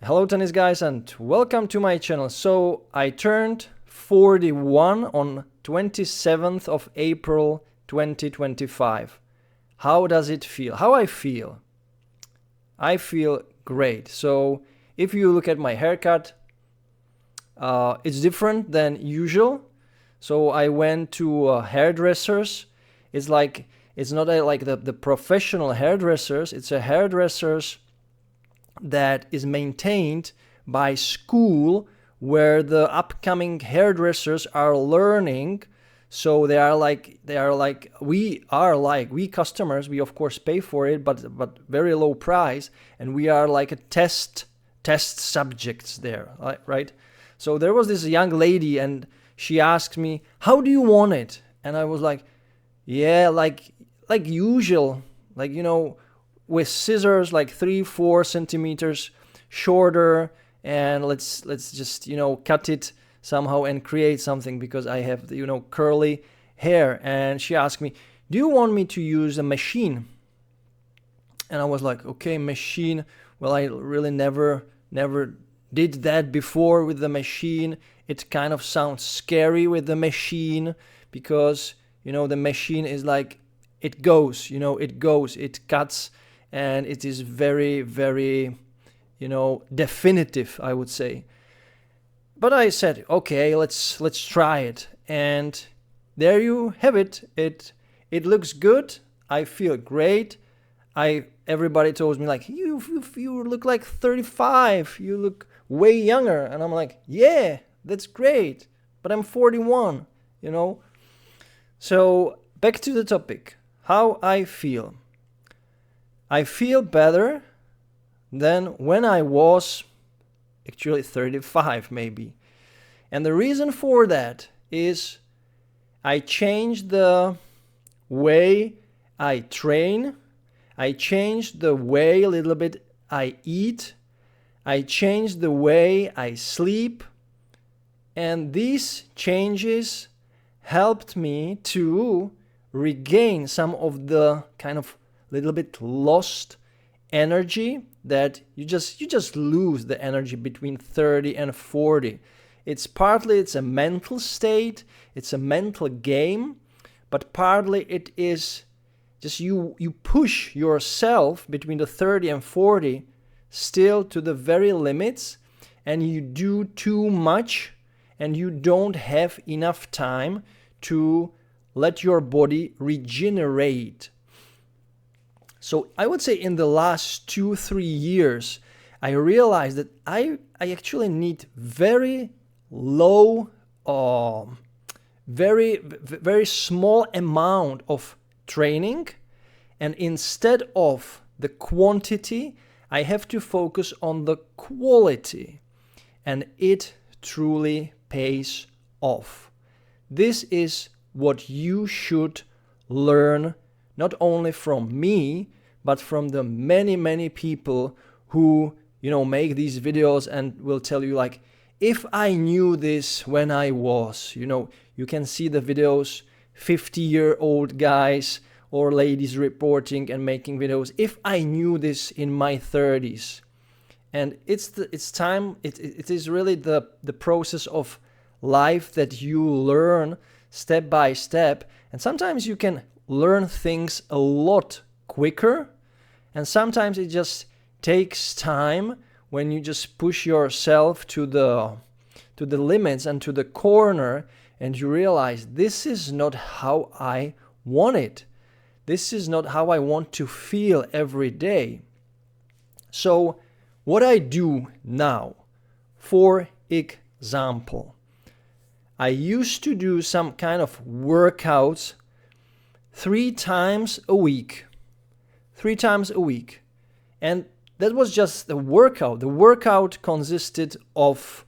Hello tennis guys and welcome to my channel. So I turned 41 on 27th of April 2025. How does it feel? How I feel? I feel great. So if you look at my haircut, it's different than usual. So I went to hairdressers. It's not like the professional hairdressers. It's a hairdressers that is maintained by school where the upcoming hairdressers are learning. So we customers, we of course pay for it, but very low price, and we are like a test subjects there, right? So there was this young lady and she asked me, how do you want it? And I was like, yeah, like usual, with scissors, like 3-4 centimeters shorter, and let's just cut it somehow and create something, because I have curly hair. And she asked me, do you want me to use a machine? And I was like, okay, machine. Well, I really never did that before with the machine. It kind of sounds scary with the machine, because the machine is like, it goes, it cuts, and it is very, very, definitive, I would say. But I said, okay, let's try it. And there you have it. It looks good. I feel great. Everybody told me like, you look like 35. You look way younger. And I'm like, yeah, that's great. But I'm 41, So back to the topic. How I feel. I feel better than when I was actually 35 maybe. And the reason for that is I changed the way I train. I changed the way a little bit I eat. I changed the way I sleep. And these changes helped me to regain some of the kind of little bit lost energy that you just lose the energy between 30 and 40. It's a mental state, it's a mental game, but partly it is just you push yourself between the 30 and 40 still to the very limits, and you do too much and you don't have enough time to let your body regenerate. So I would say in the last 2-3 years, I realized that I actually need very low, very, very small amount of training. And instead of the quantity, I have to focus on the quality. And it truly pays off. This is what you should learn, not only from me, but from the many people who make these videos and will tell you like, if I knew this when I was, you can see the videos, 50-year-old guys or ladies reporting and making videos, if I knew this in my 30s. And it's time, it is really the process of life that you learn step by step, and sometimes you can learn things a lot quicker, and sometimes it just takes time when you just push yourself to the limits and to the corner, and you realize this is not how I want it. This is not how I want to feel every day. So what I do now, for example, I used to do some kind of workouts 3 times a week. 3 times a week. And that was just the workout. The workout consisted of,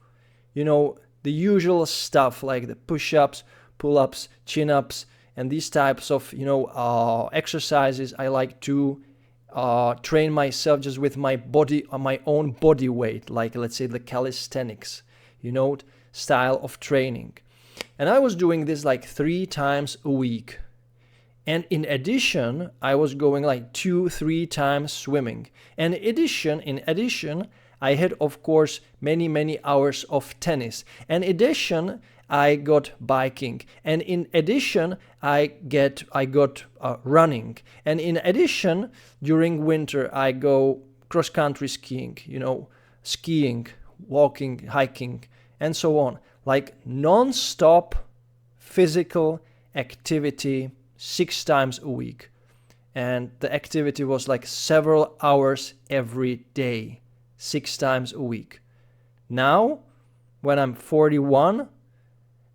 the usual stuff like the push-ups, pull-ups, chin-ups, and these types of, exercises. I like to train myself just with my own body weight, like let's say the calisthenics, style of training. And I was doing this like 3 times a week. And in addition, I was going like 2-3 times swimming. And in addition, I had, of course, many hours of tennis. And in addition, I got biking. And in addition, I got running. And in addition, during winter, I go cross-country skiing, skiing, walking, hiking, and so on. Like non-stop physical activity 6 times a week. And the activity was like several hours every day, 6 times a week. Now, when I'm 41,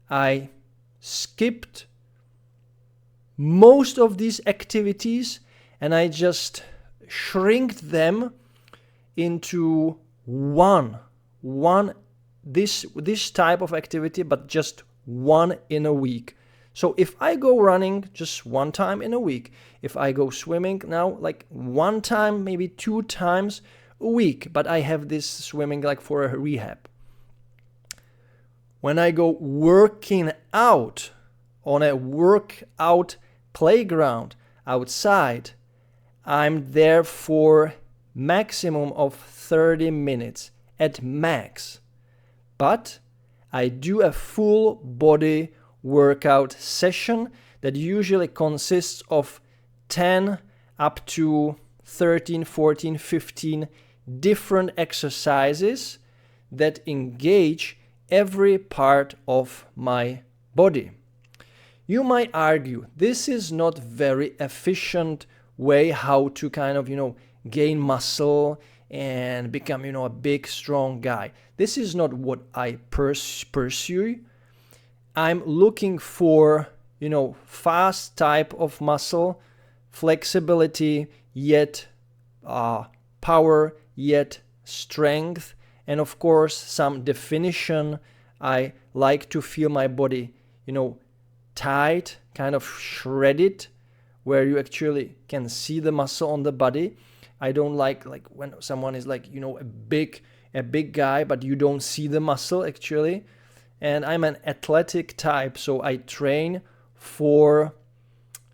I skipped most of these activities and I just shrinked them into this type of activity, but just one in a week. So if I go running just 1 time in a week, if I go swimming now, like 1 time, maybe 2 times a week, but I have this swimming like for a rehab. When I go working out on a workout playground outside, I'm there for maximum of 30 minutes at max. But I do a full body workout session that usually consists of 10 up to 13, 14, 15 different exercises that engage every part of my body. You might argue this is not very efficient way how to kind of, gain muscle and become, a big, strong guy. This is not what I pursue. I'm looking for, fast type of muscle, flexibility, yet power, yet strength, and of course some definition. I like to feel my body, tight, kind of shredded, where you actually can see the muscle on the body. I don't like when someone is like, a big guy, but you don't see the muscle actually. And I'm an athletic type, so I train for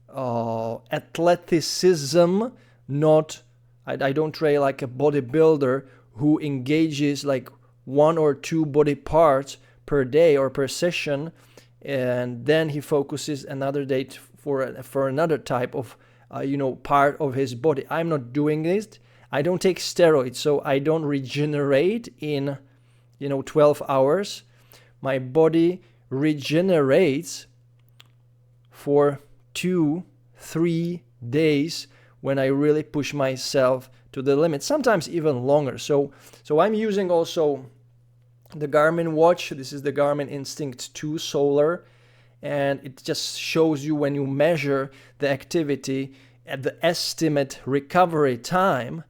athleticism, not, I don't train like a bodybuilder who engages like 1 or 2 body parts per day or per session, and then he focuses another day for another type of part of his body. I'm not doing this. I don't take steroids, so I don't regenerate in 12 hours. My body regenerates for 2-3 days when I really push myself to the limit, sometimes even longer. So I'm using also the Garmin watch. This is the Garmin Instinct 2 Solar, and it just shows you when you measure the activity at the estimate recovery time.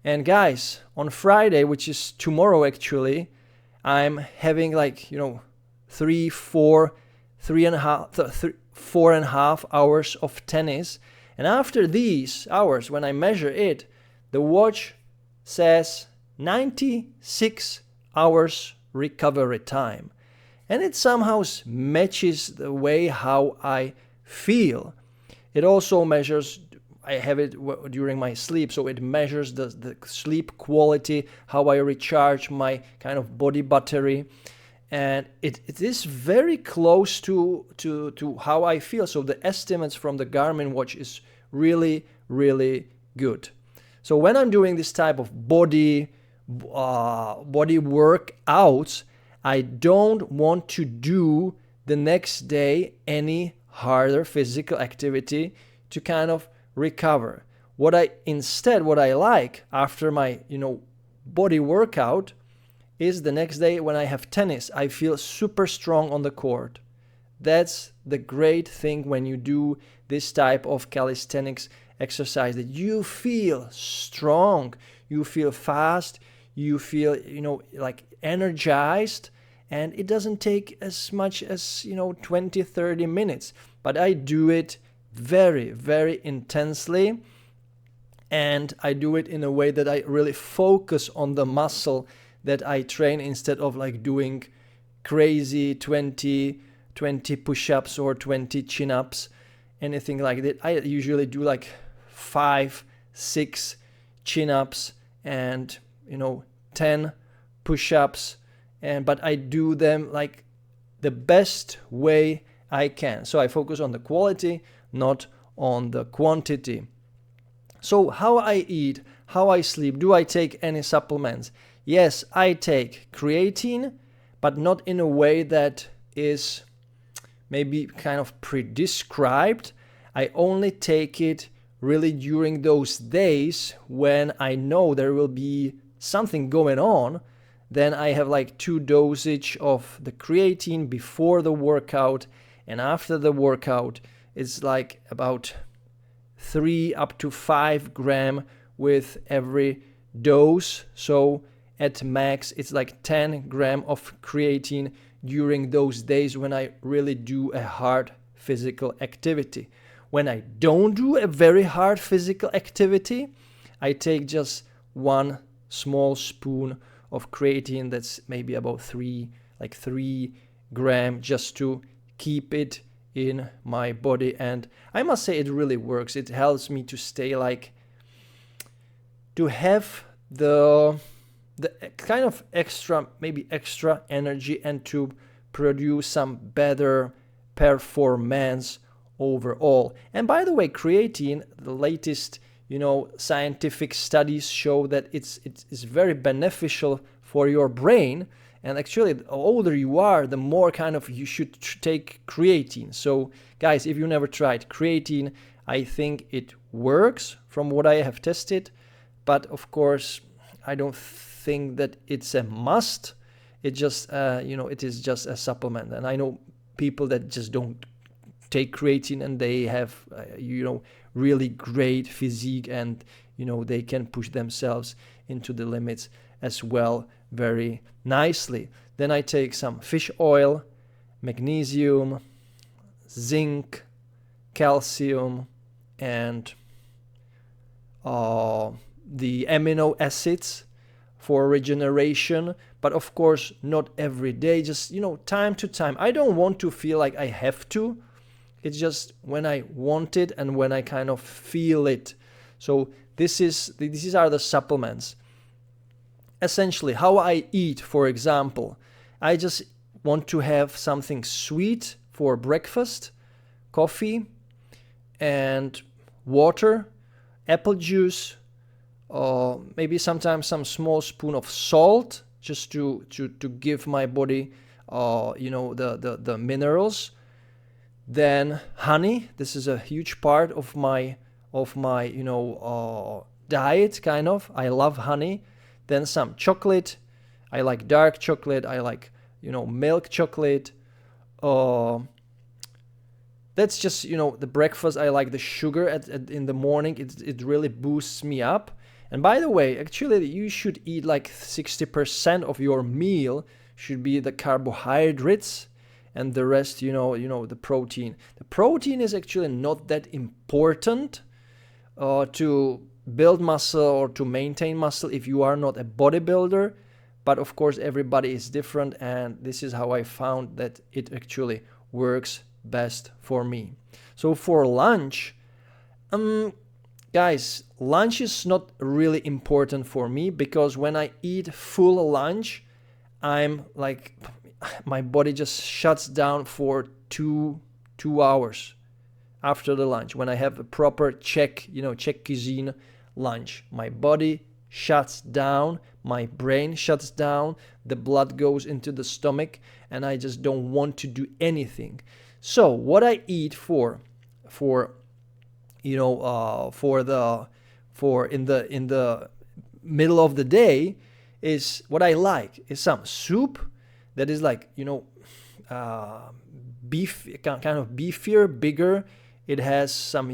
And guys, on Friday, which is tomorrow actually, I'm having like 4.5 hours of tennis, and after these hours, when I measure it, the watch says 96 hours recovery time, and it somehow matches the way how I feel. It also measures, I have it during my sleep, so it measures the sleep quality, how I recharge my kind of body battery, and it is very close to how I feel. So the estimates from the Garmin watch is really, really good. So when I'm doing this type of body workouts, I don't want to do the next day any harder physical activity to kind of recover. What I like after my body workout is the next day when I have tennis, I feel super strong on the court. That's the great thing when you do this type of calisthenics exercise, that you feel strong, you feel fast, you feel like energized, and it doesn't take as much as 20-30 minutes, but I do it very, very intensely, and I do it in a way that I really focus on the muscle that I train, instead of like doing crazy 20 push-ups or 20 chin-ups, anything like that. I usually do like 5-6 chin-ups and 10 push-ups, but I do them like the best way I can. So I focus on the quality, not on the quantity. So how I eat, how I sleep, do I take any supplements? Yes, I take creatine, but not in a way that is maybe kind of prescribed. I only take it really during those days when I know there will be something going on. Then I have like 2 dosage of the creatine before the workout, and after the workout it's like about 3 up to 5 gram with every dose. So at max it's like 10 gram of creatine during those days when I really do a hard physical activity. When I don't do a very hard physical activity, I take just 1 small spoon of creatine that's maybe about 3 gram, just to keep it in my body. And I must say it really works. It helps me to stay like, to have the kind of extra energy and to produce some better performance overall. And by the way, creatine, the latest scientific studies show that it's very beneficial for your brain. And actually, the older you are, the more kind of you should take creatine. So guys, if you never tried creatine, I think it works from what I have tested. But of course, I don't think that it's a must. It just, it is just a supplement. And I know people that just don't take creatine and they have, really great physique, and, they can push themselves into the limits as well very nicely. Then I take some fish oil, magnesium, zinc, calcium, and the amino acids for regeneration. But of course, not every day, just, time to time. I don't want to feel like I have to. It's just when I want it and when I kind of feel it. So these are the supplements. Essentially, how I eat, for example, I just want to have something sweet for breakfast, coffee, and water, apple juice, or maybe sometimes some small spoon of salt, just to give my body, the minerals. Then honey. This is a huge part of my diet, kind of. I love honey. Then some chocolate. I like dark chocolate. I like, milk chocolate. That's just, the breakfast. I like the sugar in the morning. It really boosts me up. And by the way, actually, you should eat like 60% of your meal should be the carbohydrates, and the rest, the protein. The protein is actually not that important to build muscle or to maintain muscle if you are not a bodybuilder. But of course, everybody is different, and this is how I found that it actually works best for me. So for lunch, guys, lunch is not really important for me, because when I eat full lunch, I'm like, my body just shuts down for two hours after the lunch. When I have a proper Czech cuisine lunch, my body shuts down, my brain shuts down, the blood goes into the stomach, and I just don't want to do anything. So what I eat in the middle of the day is, what I like is some soup that is like, beef, kind of beefier, bigger. It has some,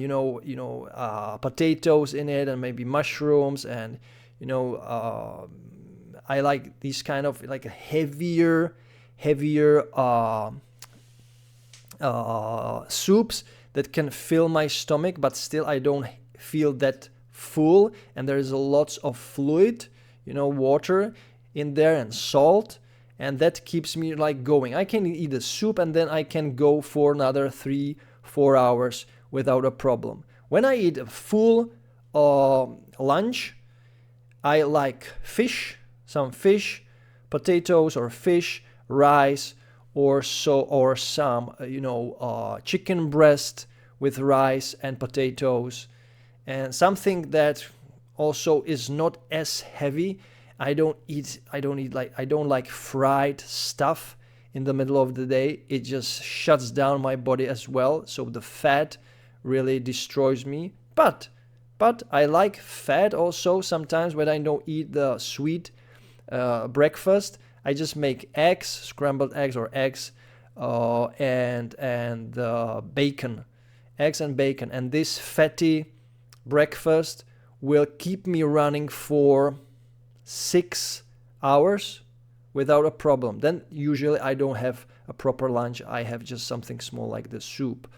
potatoes in it, and maybe mushrooms, and, I like these kind of like heavier soups that can fill my stomach, but still I don't feel that full, and there is lots of fluid, water in there, and salt, and that keeps me like going. I can eat the soup, and then I can go for another 3-4 hours without a problem. When I eat a full lunch, I like fish, some fish, potatoes or fish, rice, or some chicken breast with rice and potatoes, and something that also is not as heavy. I don't like fried stuff in the middle of the day. It just shuts down my body as well, so the fat really destroys me. But I like fat also sometimes when I don't eat the sweet breakfast. I just make eggs, scrambled eggs or eggs, and bacon, eggs and bacon, and this fatty breakfast will keep me running for 6 hours without a problem. Then usually I don't have a proper lunch. I have just something small like the soup.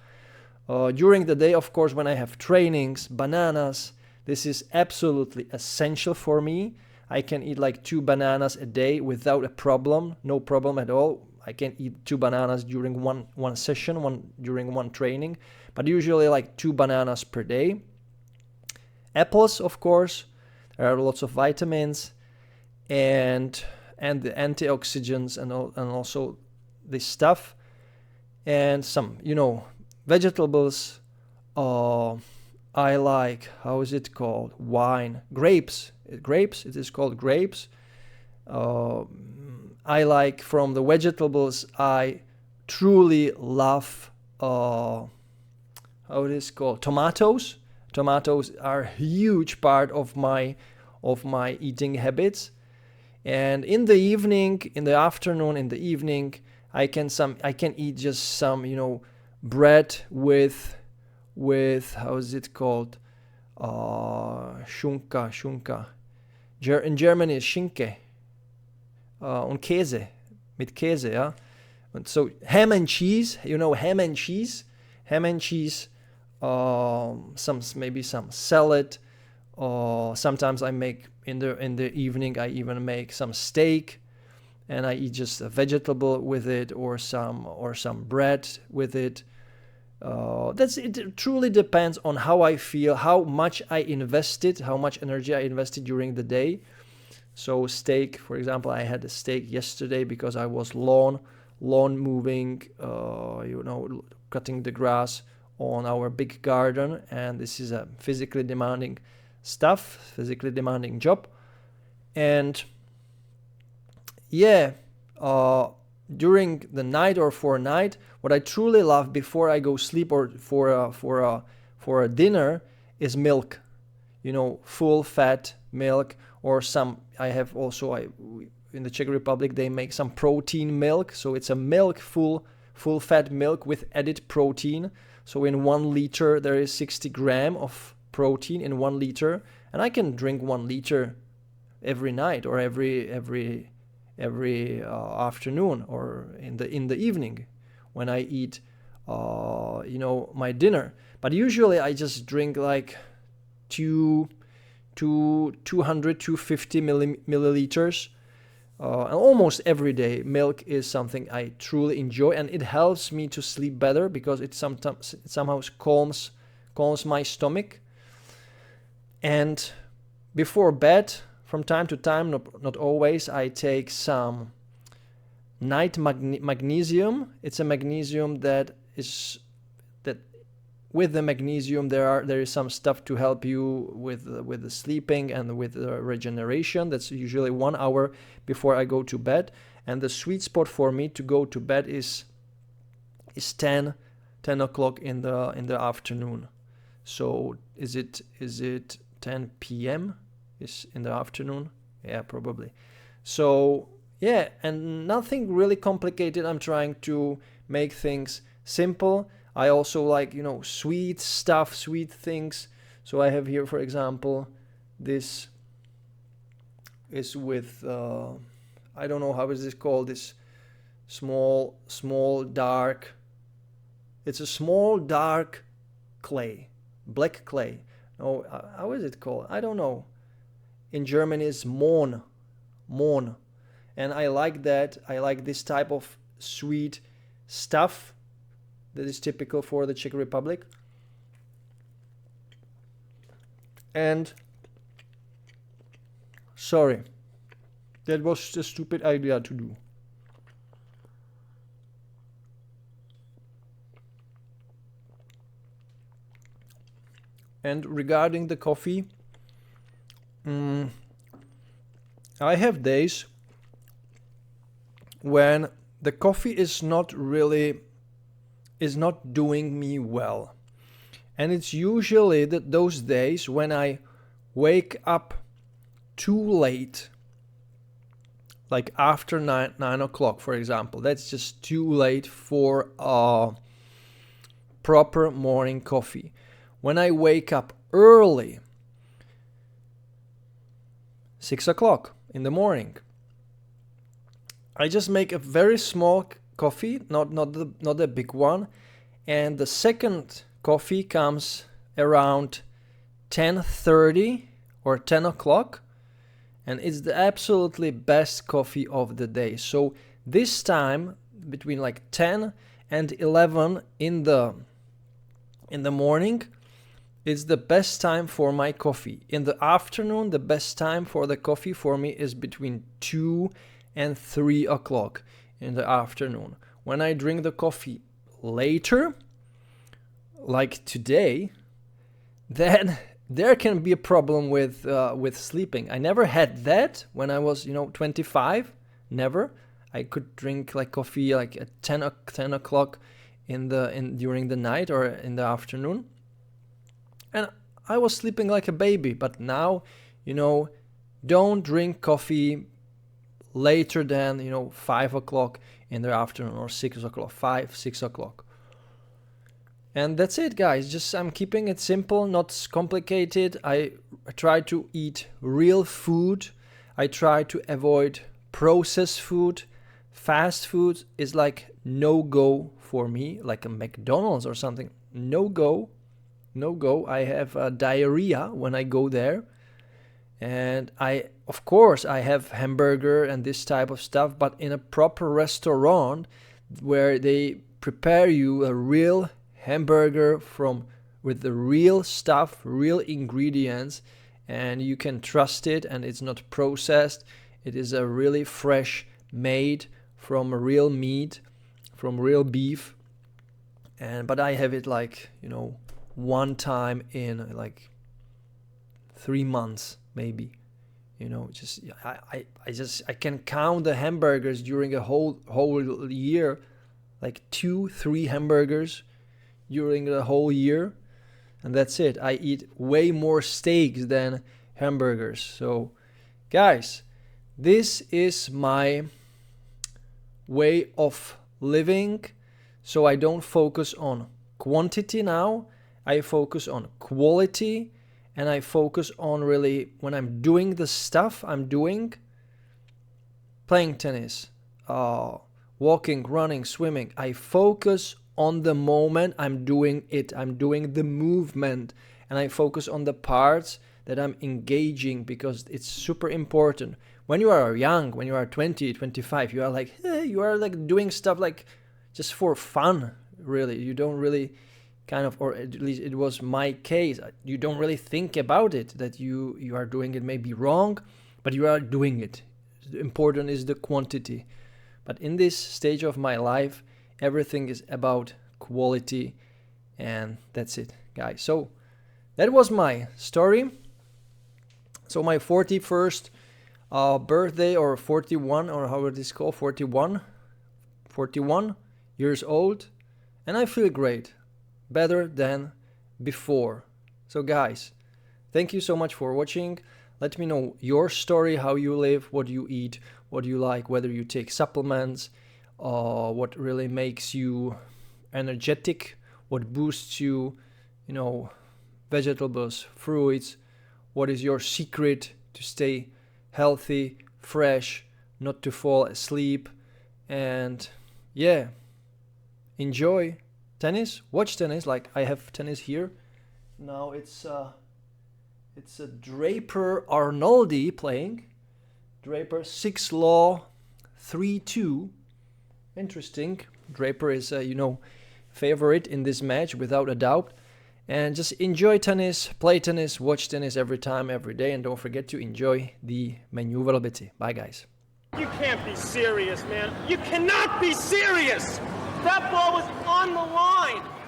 During the day, of course, when I have trainings, bananas, this is absolutely essential for me. I can eat like 2 bananas a day without a problem, no problem at all. I can eat 2 bananas during one session, during one training, but usually like 2 bananas per day. Apples, of course, there are lots of vitamins and the antioxidants and also this stuff, and some vegetables. I like, how is it called? Wine, grapes. It is called grapes. I like from the vegetables. I truly love how it is called, tomatoes. Tomatoes are a huge part of my eating habits. And in the evening, in the afternoon, in the evening, I can eat just some bread with how is it called? Schunka. In German is Schinke. Und Käse. Mit Käse, yeah? And so ham and cheese, ham and cheese. Maybe some salad. Sometimes I make in the evening. I even make some steak, and I eat just a vegetable with it, or some bread with it. It truly depends on how I feel, how much energy I invested during the day. So steak, for example, I had a steak yesterday because I was lawn moving, cutting the grass on our big garden, and this is a physically demanding job. And during the night or for a night, what I truly love before I go sleep or for a dinner is milk, full fat milk, or some. I have also in the Czech Republic they make some protein milk, so it's a milk full fat milk with added protein. So in 1 liter there is 60 grams of protein in 1 liter, and I can drink 1 liter every night or every afternoon or in the evening when I eat my dinner. But usually I just drink like 250 milliliters almost every day. Milk is something I truly enjoy, and it helps me to sleep better because it somehow calms my stomach. And before bed, from time to time, not always, I take some night magnesium. It's a magnesium that with the magnesium there is some stuff to help you with the sleeping and with the regeneration. That's usually 1 hour before I go to bed. And the sweet spot for me to go to bed is 10 o'clock in the afternoon. So is it 10 p.m. is in the afternoon? Yeah, probably. So yeah, and nothing really complicated. I'm trying to make things simple. I also like, sweet stuff, sweet things. So I have here, for example, this is with, I don't know, how is this called? This small, dark, it's a small, dark clay, black clay. No, how is it called? I don't know. In German is Mohn. And I like that. I like this type of sweet stuff that is typical for the Czech Republic. And sorry, That was a stupid idea to do. And regarding the coffee, I have days when the coffee is not doing me well. And it's usually those days when I wake up too late, like after 9 o'clock, for example. That's just too late for a proper morning coffee. When I wake up early, 6 o'clock in the morning, I just make a very small coffee, not a big one, and the second coffee comes around 10:30 or 10 o'clock, and it's the absolutely best coffee of the day. So this time, between like 10 and 11 in the morning, it's the best time for my coffee. In the afternoon, the best time for the coffee for me is between 2 and 3 o'clock in the afternoon. When I drink the coffee later, like today, then there can be a problem with sleeping. I never had that when I was 25. Never. I could drink like coffee like at 10 o'clock during the night or in the afternoon, and I was sleeping like a baby. But now, don't drink coffee later than 5 o'clock in the afternoon or 6 o'clock, 6 o'clock. And that's it, guys. I'm keeping it simple, not complicated. I try to eat real food. I try to avoid processed food. Fast food is like no-go for me, like a McDonald's or something. No-go. I have diarrhea when I go there. And of course, I have hamburger and this type of stuff, but in a proper restaurant where they prepare you a real hamburger with the real stuff, real ingredients, and you can trust it, and it's not processed. It is a really fresh made from real meat, from real beef. But I have it like, one time in like 3 months maybe. I can count the hamburgers during a whole year, like 2-3 hamburgers during the whole year, and that's it. I eat way more steaks than hamburgers. So guys, this is my way of living. So I don't focus on quantity now, I focus on quality, and I focus on really, when I'm doing the stuff I'm doing, playing tennis, walking, running, swimming, I focus on the moment I'm doing it. I'm doing the movement, and I focus on the parts that I'm engaging, because it's super important. When you are young, when you are 20, 25, you are like doing stuff like just for fun, really. You don't really or at least it was my case, you don't really think about it, that you are doing it maybe wrong, but you are doing it. Important is the quantity. But in this stage of my life, everything is about quality, and that's it, guys. So that was my story. So my 41st birthday, or 41, or how it is called, 41 years old, and I feel great, better than before. So guys, thank you so much for watching. Let me know your story, how you live, what you eat, what you like, whether you take supplements, what really makes you energetic, what boosts you, vegetables, fruits, what is your secret to stay healthy, fresh, not to fall asleep, and enjoy tennis, watch tennis. Like I have tennis here. Now it's a Draper Arnoldi playing. Draper 6 law 3-2. Interesting. Draper is favorite in this match without a doubt. And just enjoy tennis, play tennis, watch tennis every time, every day, and don't forget to enjoy the manooovrlbity. Bye, guys. You can't be serious, man. You cannot be serious! That ball was on the line!